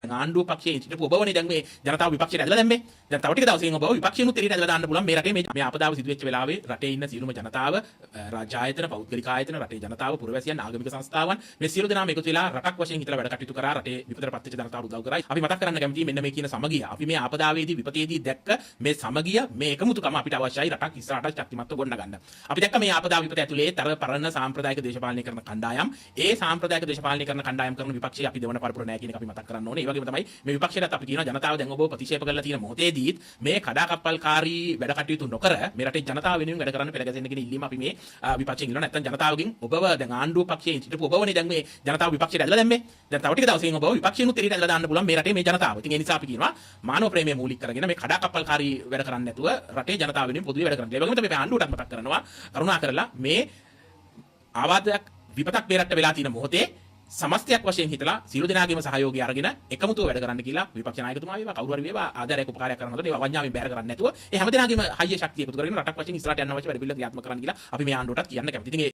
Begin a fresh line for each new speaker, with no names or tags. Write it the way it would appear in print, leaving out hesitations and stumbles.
ආණ්ඩුව පක්ෂයේ සිටපු ඔබවනේ දැන් මේ ජනතාව විපක්ෂයට ඇදලා දැම්මේ. දැන් තව ටික දවසකින් ඔබව විපක්ෂයෙන්ුත් එළියට ඇදලා දාන්න පුළුවන් මේ රටේ මේ ආපදාව සිදු වෙච්ච වෙලාවේ රටේ ඉන්න සියලුම ජනතාව රාජ්‍ය ආයතන පෞද්ගලික ආයතන රටේ ජනතාව පුරවැසියන් ආගමික සංස්ථාවන් මේ සියලු දෙනාම එකතු වෙලා රටක් වශයෙන් හිතලා වැඩ කටයුතු කරා රටේ විපතට පත් වෙච්ච ජනතාවට උදව් කරා. අපි මතක් කරන්න කැමතියි මෙන්න මේ කියන සමගිය. අපි මේ ආපදාවේදී විපතේදී දැක්ක මේ සමගිය මේ එකමුතුකම අපිට අවශ්‍යයි රටක් ඉස්සරහට ශක්තිමත්ව ගොඩනගන්න. අපි දැක්ක මේ ආපදාව විපත ඇතුලේ තර පරණ සාම්ප්‍රදායික දේශපාලනය කරන කණ්ඩායම් ඒ සාම්ප්‍රදායික දේශපාලනය කරන කණ්ඩායම් කරන විපක්ෂය අපි දෙවන පරපුර නැහැ කියන එක අපි මතක් කරන්න ඕනේ. ඒ වගේම තමයි මේ විපක්ෂයට අපි කියනවා ජනතාව දැන් ඔබව ප්‍රතික්ෂේප කරලා තියෙන මොහොතේදීත් මේ කඩාකප්පල්කාරී වැඩ කටයුතු නොකර මේ රටේ ජනතාව වෙනුවෙන් වැඩ කරන්න පෙළගැසෙන්න කියන ඉල්ලීම අපි මේ විපක්ෂයෙන් ඉල්ලනවා. නැත්නම් ජනතාවගෙන් ඔබව දැන් ආණ්ඩුව පක්ෂයේ සිටපු ඔබවනේ දැන් මේ ජනතාව විපක්ෂයට ඇදලා දැම්මේ. දැන් තව ටික දවසකින් ඔබව විපක්ෂයෙන්ුත් එළියට ඇදලා දාන්න පුළුවන් මේ රටේ මේ ජනතාව. ඉතින් ඒ නිසා අපි කියනවා මානව ප්‍රේමය මූලික කරගෙන මේ කඩාකප්පල්කාරී වැඩ කරන්නේ නැතුව රටේ ජනතාව වෙනුවෙන් පොදුවේ වැඩ කරන්න. ඒ වගේම තමයි ආණ්ඩුවටත් මතක් කරනවා කරුණා කරලා මේ ආවාදයක් විපතක් මේ රටට වෙලා තියෙන මොහොතේ සමස්තයක් වශයෙන් හිතලා සියලු දෙනාගේම සහයෝගය අරගෙන එකමුතුව වැඩ කරන්න කියලා විපක්ෂ නායකතුමා වේවා කවුරු හරි වේවා ආධාරයක් උපකාරයක් කරන්න හදන ඒවා වඤ්ඤාවෙන් බැහැර කරන්නේ නැතුව ඒ හැම දෙනාගේම හයිය ශක්තිය එකතු කරගෙන රටක් වශයෙන් ඉස්සරහට යන්න අවශ්‍ය වැඩ පිළිවෙල ක්‍රියාත්මක කරන්න කියලා අපි මේ ආණ්ඩුවටත් කියන්න කැමතියි. ඉතින්